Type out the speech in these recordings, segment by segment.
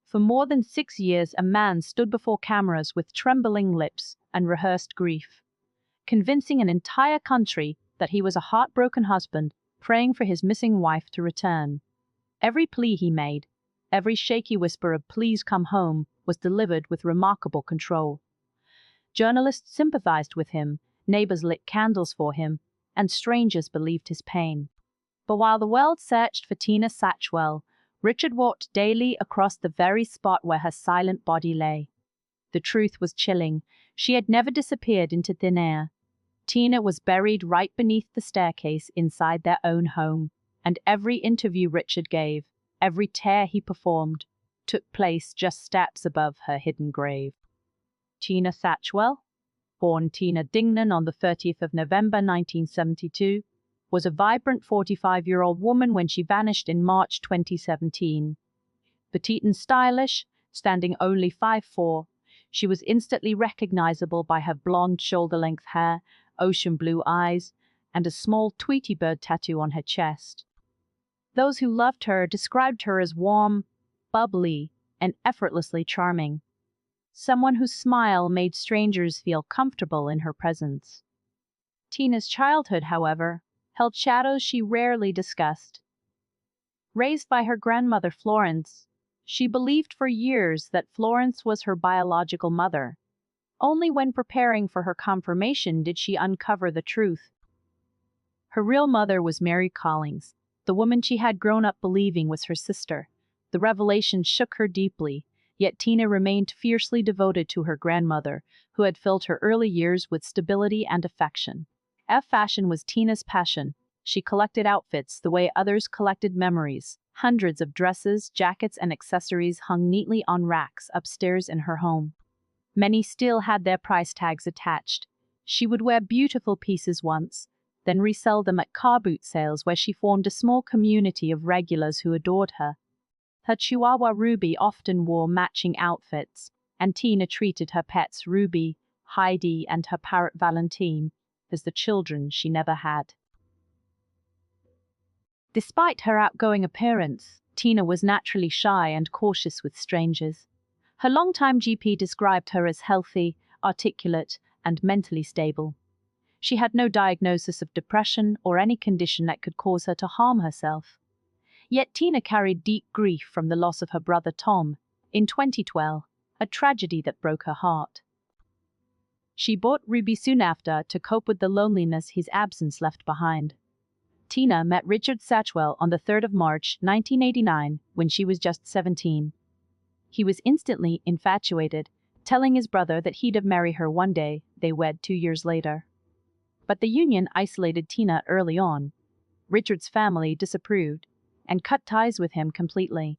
For more than 6 years, a man stood before cameras with trembling lips and rehearsed grief, convincing an entire country that he was a heartbroken husband praying for his missing wife to return. Every plea he made, every shaky whisper of "please come home," was delivered with remarkable control. Journalists sympathized with him, neighbors lit candles for him, and strangers believed his pain. But while the world searched for Tina Satchwell, Richard walked daily across the very spot where her silent body lay. The truth was chilling. She had never disappeared into thin air. Tina was buried right beneath the staircase inside their own home, and every interview Richard gave, every tear he performed, took place just steps above her hidden grave. Tina Satchwell, born Tina Dingnan on the 30th of November 1972, was a vibrant 45-year-old woman when she vanished in March 2017. Petite and stylish, standing only 5'4", she was instantly recognizable by her blonde shoulder-length hair, ocean blue eyes, and a small Tweety bird tattoo on her chest. Those who loved her described her as warm, bubbly, and effortlessly charming. Someone whose smile made strangers feel comfortable in her presence. Tina's childhood, however, held shadows she rarely discussed. Raised by her grandmother Florence, she believed for years that Florence was her biological mother. Only when preparing for her confirmation did she uncover the truth. Her real mother was Mary Collins, the woman she had grown up believing was her sister. The revelation shook her deeply, yet Tina remained fiercely devoted to her grandmother, who had filled her early years with stability and affection. Fashion was Tina's passion. She collected outfits the way others collected memories. Hundreds of dresses, jackets, and accessories hung neatly on racks upstairs in her home. Many still had their price tags attached. She would wear beautiful pieces once, then resell them at car boot sales where she formed a small community of regulars who adored her. Her Chihuahua Ruby often wore matching outfits, and Tina treated her pets Ruby, Heidi, and her parrot Valentine as the children she never had. Despite her outgoing appearance, Tina was naturally shy and cautious with strangers. Her longtime GP described her as healthy, articulate, and mentally stable. She had no diagnosis of depression or any condition that could cause her to harm herself. Yet Tina carried deep grief from the loss of her brother Tom in 2012, a tragedy that broke her heart. She bought Ruby soon after to cope with the loneliness his absence left behind. Tina met Richard Satchwell on the 3rd of March 1989 when she was just 17. He was instantly infatuated, telling his brother that he'd marry her one day. They wed 2 years later. But the union isolated Tina early on. Richard's family disapproved and cut ties with him completely.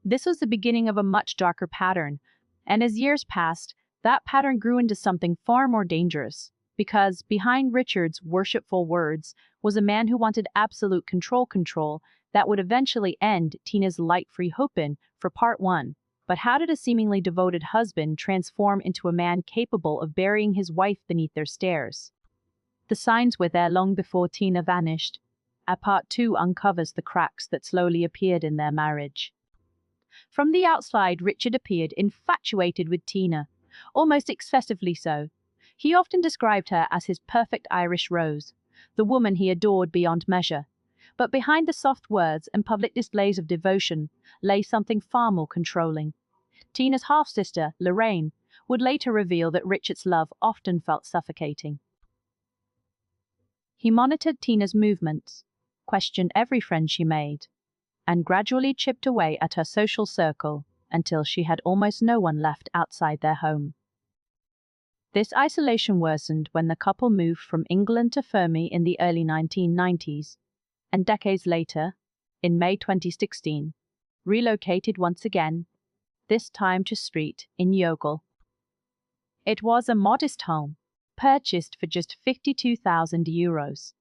This was the beginning of a much darker pattern, and as years passed, that pattern grew into something far more dangerous, because behind Richard's worshipful words was a man who wanted absolute control that would eventually end Tina's light-free hoping for part 1. But how did a seemingly devoted husband transform into a man capable of burying his wife beneath their stairs? The signs were there long before Tina vanished. Part 2 uncovers the cracks that slowly appeared in their marriage. From the outside, Richard appeared infatuated with Tina, almost excessively so. He often described her as his perfect Irish rose, the woman he adored beyond measure. But behind the soft words and public displays of devotion lay something far more controlling. Tina's half-sister, Lorraine, would later reveal that Richard's love often felt suffocating. He monitored Tina's movements, questioned every friend she made, and gradually chipped away at her social circle until she had almost no one left outside their home. This isolation worsened when the couple moved from England to Fermi in the early 1990s, and decades later, in May 2016, relocated once again, this time to Street in Youghal. It was a modest home, purchased for just €52,000.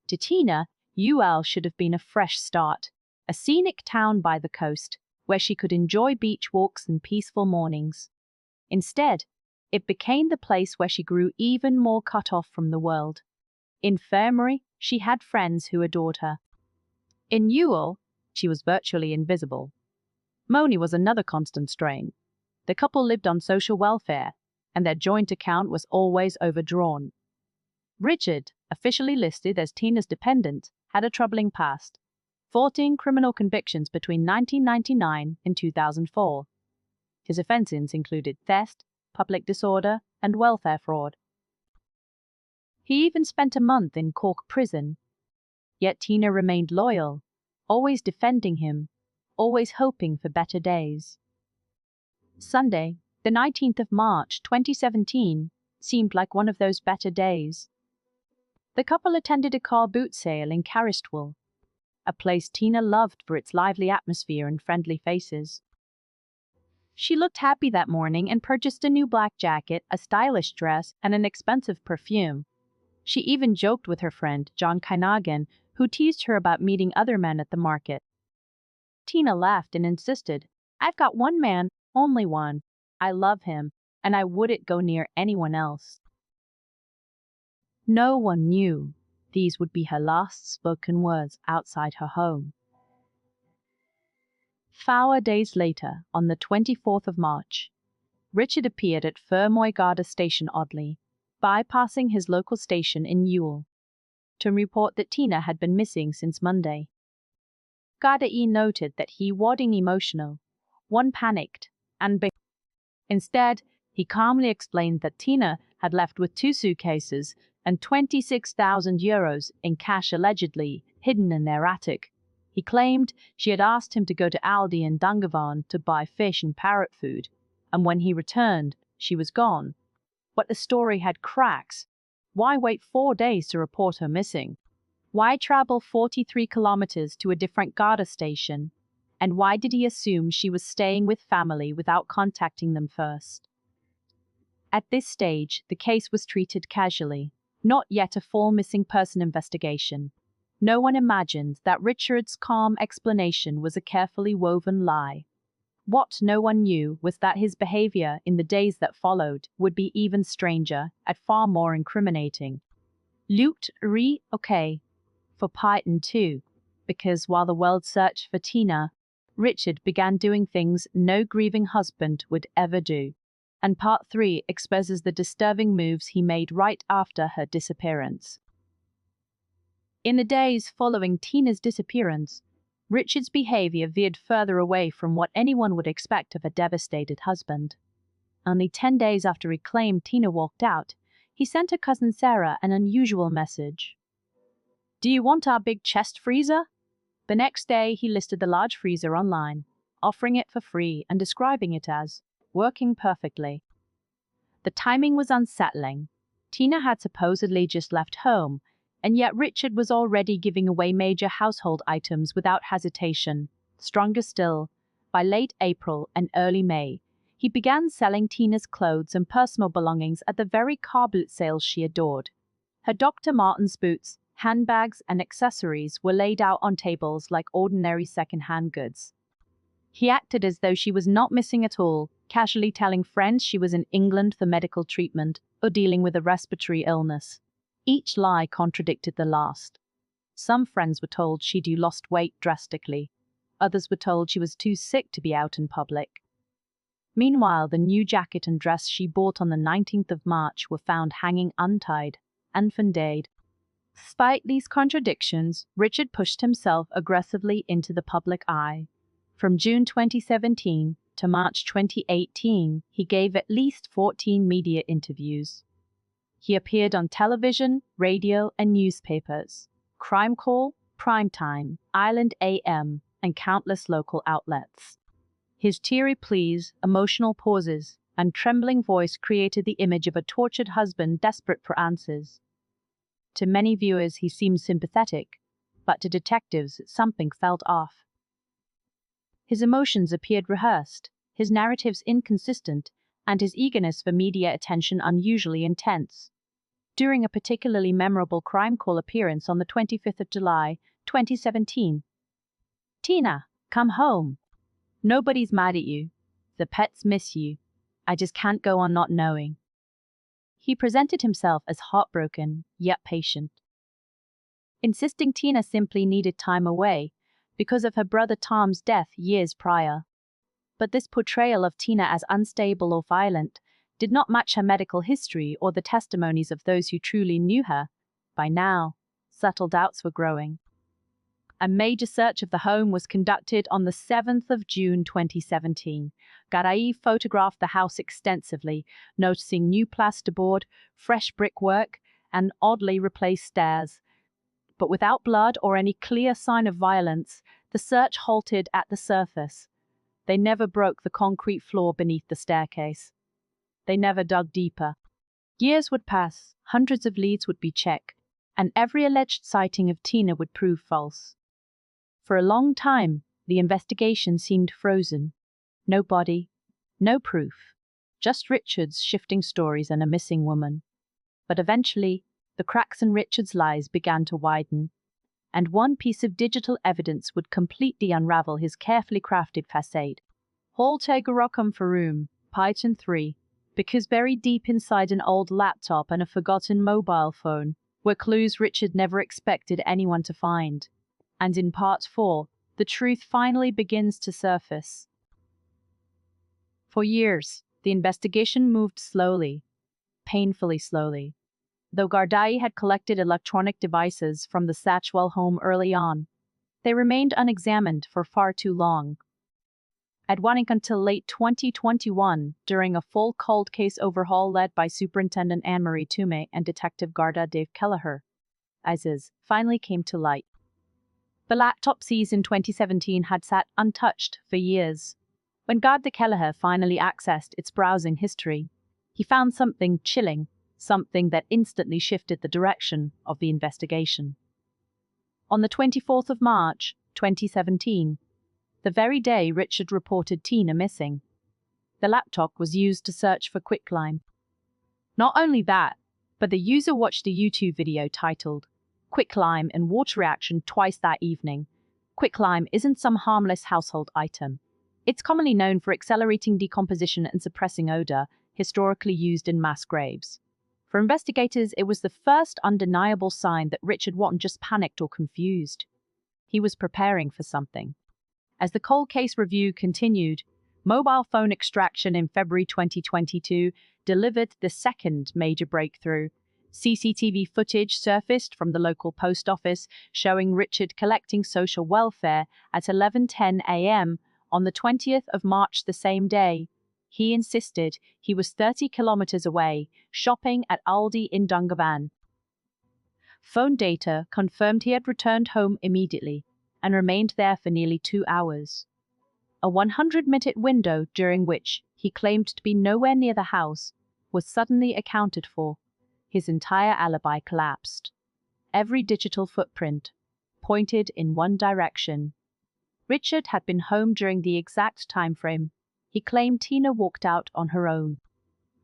To Tina, Youghal should have been a fresh start, a scenic town by the coast, where she could enjoy beach walks and peaceful mornings. Instead, it became the place where she grew even more cut off from the world. In Fermi, she had friends who adored her. In Youghal, she was virtually invisible. Money was another constant strain. The couple lived on social welfare, and their joint account was always overdrawn. Richard, officially listed as Tina's dependent, had a troubling past. 14 criminal convictions between 1999 and 2004. His offenses included theft, public disorder, and welfare fraud. He even spent a month in Cork prison. Yet Tina remained loyal, always defending him, always hoping for better days. Sunday, the 19th of March 2017, seemed like one of those better days. The couple attended a car boot sale in Caristwell, a place Tina loved for its lively atmosphere and friendly faces. She looked happy that morning and purchased a new black jacket, a stylish dress, and an expensive perfume. She even joked with her friend, John Kinagan, who teased her about meeting other men at the market. Tina laughed and insisted, "I've got one man, only one. I love him, and I wouldn't go near anyone else." No one knew these would be her last spoken words outside her home. 4 days later, on the 24th of March, Richard appeared at Fermoy Garda station oddly, bypassing his local station in Ewell, to report that Tina had been missing since Monday. Garda noted that he wasn't emotional, one panicked, and instead, he calmly explained that Tina had left with 2 suitcases and €26,000 in cash allegedly hidden in their attic. He claimed she had asked him to go to Aldi in Dungarvan to buy fish and parrot food, and when he returned, she was gone. But the story had cracks. Why wait 4 days to report her missing? Why travel 43 kilometers to a different Garda station? And why did he assume she was staying with family without contacting them first? At this stage, the case was treated casually, not yet a full missing person investigation. No one imagined that Richard's calm explanation was a carefully woven lie. What no one knew was that his behavior in the days that followed would be even stranger and far more incriminating. Looked okay for Python too, because while the world searched for Tina, Richard began doing things no grieving husband would ever do. And part 3 exposes the disturbing moves he made right after her disappearance. In the days following Tina's disappearance, Richard's behavior veered further away from what anyone would expect of a devastated husband. Only 10 days after he claimed Tina walked out, he sent her cousin Sarah an unusual message. "Do you want our big chest freezer?" The next day, he listed the large freezer online, offering it for free and describing it as working perfectly. The timing was unsettling. Tina had supposedly just left home, and yet Richard was already giving away major household items without hesitation. Stronger still, by late April and early May, he began selling Tina's clothes and personal belongings at the very car boot sales she adored. Her Dr. Martens boots, handbags, and accessories were laid out on tables like ordinary second-hand goods. He acted as though she was not missing at all, casually telling friends she was in England for medical treatment or dealing with a respiratory illness. Each lie contradicted the last. Some friends were told she'd lost weight drastically. Others were told she was too sick to be out in public. Meanwhile, the new jacket and dress she bought on the 19th of March were found hanging untied and fended. Despite these contradictions, Richard pushed himself aggressively into the public eye. From June 2017 to March 2018, he gave at least 14 media interviews. He appeared on television, radio, and newspapers, Crime Call, Primetime, Island AM, and countless local outlets. His teary pleas, emotional pauses, and trembling voice created the image of a tortured husband desperate for answers. To many viewers, he seemed sympathetic, but to detectives, something felt off. His emotions appeared rehearsed, his narratives inconsistent, and his eagerness for media attention unusually intense. During a particularly memorable Crime Call appearance on the 25th of July, 2017. "Tina, come home. Nobody's mad at you. The pets miss you. I just can't go on not knowing." He presented himself as heartbroken, yet patient, insisting Tina simply needed time away because of her brother Tom's death years prior. But this portrayal of Tina as unstable or violent did not match her medical history or the testimonies of those who truly knew her. By now, subtle doubts were growing. A major search of the home was conducted on the 7th of June 2017. Garay photographed the house extensively, noticing new plasterboard, fresh brickwork, and oddly replaced stairs. But without blood or any clear sign of violence, the search halted at the surface. They never broke the concrete floor beneath the staircase. They never dug deeper. Years would pass, hundreds of leads would be checked, and every alleged sighting of Tina would prove false. For a long time, the investigation seemed frozen. No body, no proof, just Richard's shifting stories and a missing woman. But eventually, the cracks in Richard's lies began to widen, and one piece of digital evidence would completely unravel his carefully crafted facade. Holtegarokum Faroum, Python 3, because buried deep inside an old laptop and a forgotten mobile phone were clues Richard never expected anyone to find. And in part 4, the truth finally begins to surface. For years, the investigation moved slowly, painfully slowly. Though Gardai had collected electronic devices from the Satchwell home early on, they remained unexamined for far too long. Running until late 2021, during a full cold case overhaul led by Superintendent Anne-Marie Toomey and Detective Garda Dave Kelleher, ISIS finally came to light. The laptop seized in 2017 had sat untouched for years. When Garda Kelleher finally accessed its browsing history, he found something chilling, something that instantly shifted the direction of the investigation. On the 24th of March, 2017, the very day Richard reported Tina missing, the laptop was used to search for quicklime. Not only that, but the user watched a YouTube video titled "Quicklime and Water Reaction" twice that evening. Quicklime isn't some harmless household item. It's commonly known for accelerating decomposition and suppressing odor, historically used in mass graves. For investigators, it was the first undeniable sign that Richard wasn't just panicked or confused. He was preparing for something. As the cold case review continued, mobile phone extraction in February 2022 delivered the second major breakthrough. CCTV footage surfaced from the local post office showing Richard collecting social welfare at 11:10 a.m. on the 20th of March the same day. He insisted he was 30 kilometers away, shopping at Aldi in Dungavan. Phone data confirmed he had returned home immediately and remained there for nearly 2 hours. A 100-minute window during which he claimed to be nowhere near the house was suddenly accounted for. His entire alibi collapsed. Every digital footprint pointed in one direction. Richard had been home during the exact time frame. He claimed Tina walked out on her own.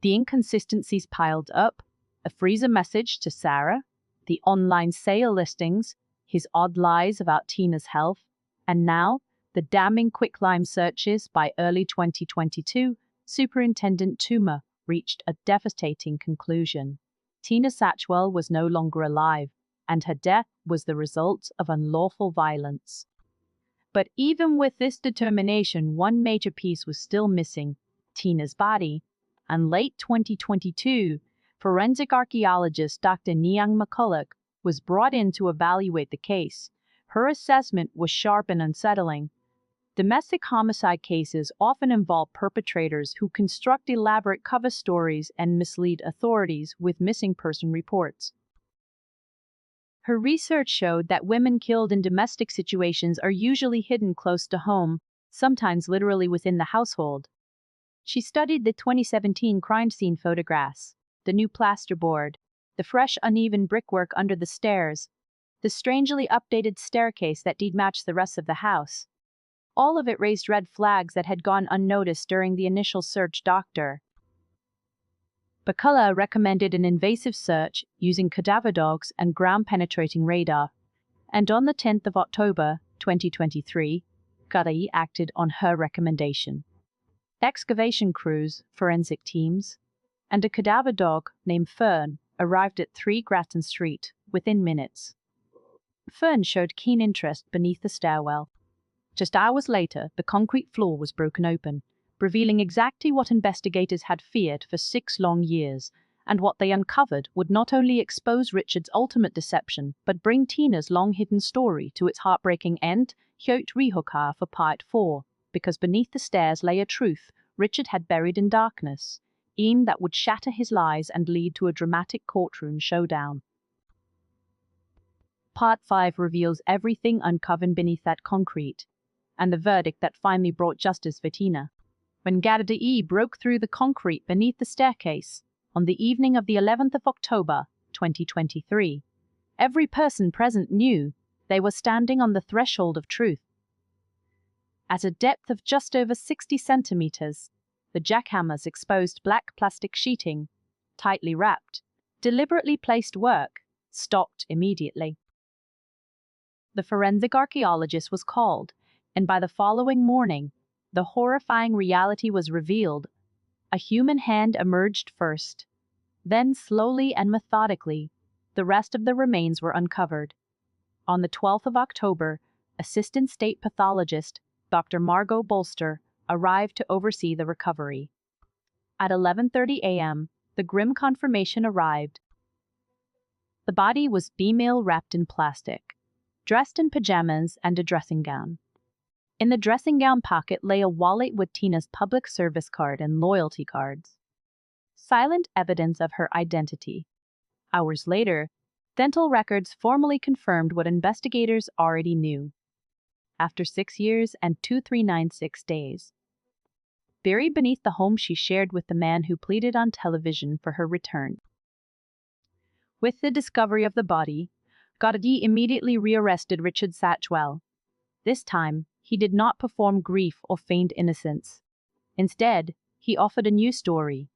The inconsistencies piled up: a freezer message to Sarah, the online sale listings, his odd lies about Tina's health, and now the damning quicklime searches. By early 2022, Superintendent Toomey reached a devastating conclusion. Tina Satchwell was no longer alive, and her death was the result of unlawful violence. But even with this determination, one major piece was still missing: Tina's body. In late 2022, forensic archaeologist Dr. Niang McCulloch was brought in to evaluate the case. Her assessment was sharp and unsettling. Domestic homicide cases often involve perpetrators who construct elaborate cover stories and mislead authorities with missing person reports. Her research showed that women killed in domestic situations are usually hidden close to home, sometimes literally within the household. She studied the 2017 crime scene photographs, the new plasterboard, the fresh uneven brickwork under the stairs, the strangely updated staircase that did match the rest of the house. All of it raised red flags that had gone unnoticed during the initial search. Dr. McCulloch recommended an invasive search using cadaver dogs and ground-penetrating radar, and on the 10th of October, 2023, Garai acted on her recommendation. Excavation crews, forensic teams, and a cadaver dog named Fern arrived at 3 Grattan Street within minutes. Fern showed keen interest beneath the stairwell. Just hours later, the concrete floor was broken open, revealing exactly what investigators had feared for 6 long years, and what they uncovered would not only expose Richard's ultimate deception, but bring Tina's long-hidden story to its heartbreaking end. Hjöt Rihokar for Part 4, because beneath the stairs lay a truth Richard had buried in darkness, e'en that would shatter his lies and lead to a dramatic courtroom showdown. Part 5 reveals everything uncovered beneath that concrete, and the verdict that finally brought justice for Tina. When Gardaí broke through the concrete beneath the staircase on the evening of the 11th of October, 2023, every person present knew they were standing on the threshold of truth. At a depth of just over 60 centimeters, the jackhammers exposed black plastic sheeting, tightly wrapped, deliberately placed work, stopped immediately. The forensic archaeologist was called, and by the following morning, the horrifying reality was revealed. A human hand emerged first. Then, slowly and methodically, the rest of the remains were uncovered. On the 12th of October, Assistant State Pathologist Dr. Margot Bolster arrived to oversee the recovery. At 11:30 a.m., the grim confirmation arrived. The body was female wrapped in plastic, dressed in pajamas and a dressing gown. In the dressing gown pocket lay a wallet with Tina's public service card and loyalty cards. Silent evidence of her identity. Hours later, dental records formally confirmed what investigators already knew. After 6 years and 2396 days. Buried beneath the home she shared with the man who pleaded on television for her return. With the discovery of the body, Gardaí immediately rearrested Richard Satchwell. This time, he did not perform grief or feigned innocence. Instead, he offered a new story.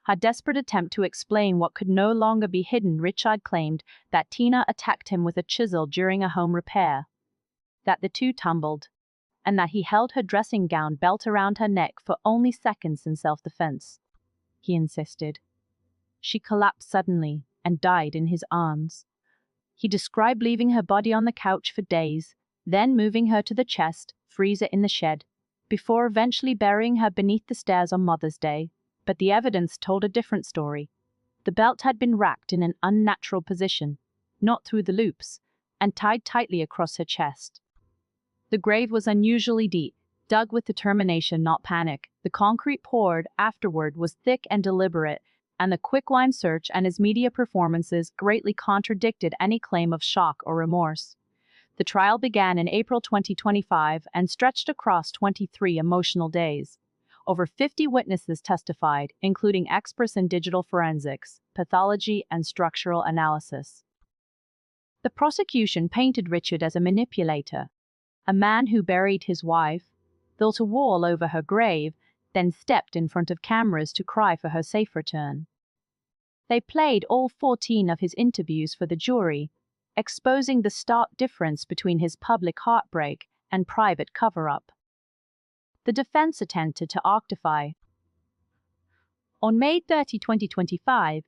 A desperate attempt to explain what could no longer be hidden. Richard claimed that Tina attacked him with a chisel during a home repair, that the two tumbled, and that he held her dressing gown belt around her neck for only seconds in self-defense. He insisted. She collapsed suddenly and died in his arms. He described leaving her body on the couch for days, then moving her to the chest freezer in the shed, before eventually burying her beneath the stairs on Mother's Day. But the evidence told a different story. The belt had been racked in an unnatural position, not through the loops, and tied tightly across her chest. The grave was unusually deep, dug with determination, not panic. The concrete poured afterward was thick and deliberate, and the quicklime search and his media performances greatly contradicted any claim of shock or remorse. The trial began in April 2025 and stretched across 23 emotional days. Over 50 witnesses testified, including experts in digital forensics, pathology, and structural analysis. The prosecution painted Richard as a manipulator, a man who buried his wife, built a wall over her grave, then stepped in front of cameras to cry for her safe return. They played all 14 of his interviews for the jury, exposing the stark difference between his public heartbreak and private cover-up. The defense attempted to octify. On May 30, 2025,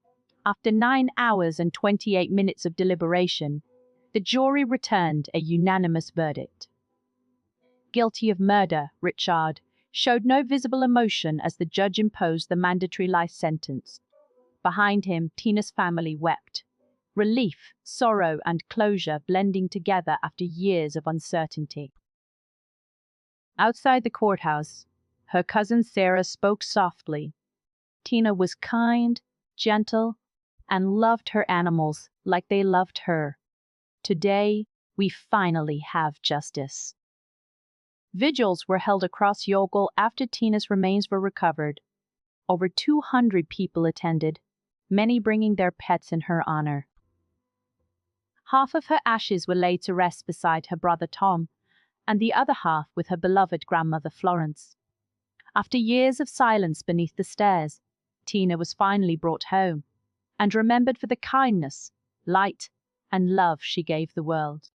after 9 hours and 28 minutes of deliberation, the jury returned a unanimous verdict. Guilty of murder, Richard showed no visible emotion as the judge imposed the mandatory life sentence. Behind him, Tina's family wept. Relief, sorrow, and closure blending together after years of uncertainty. Outside the courthouse, her cousin Sarah spoke softly. Tina was kind, gentle, and loved her animals like they loved her. Today, we finally have justice. Vigils were held across Youghal after Tina's remains were recovered. Over 200 people attended, many bringing their pets in her honor. Half of her ashes were laid to rest beside her brother Tom, and the other half with her beloved grandmother Florence. After years of silence beneath the stairs, Tina was finally brought home, and remembered for the kindness, light, and love she gave the world.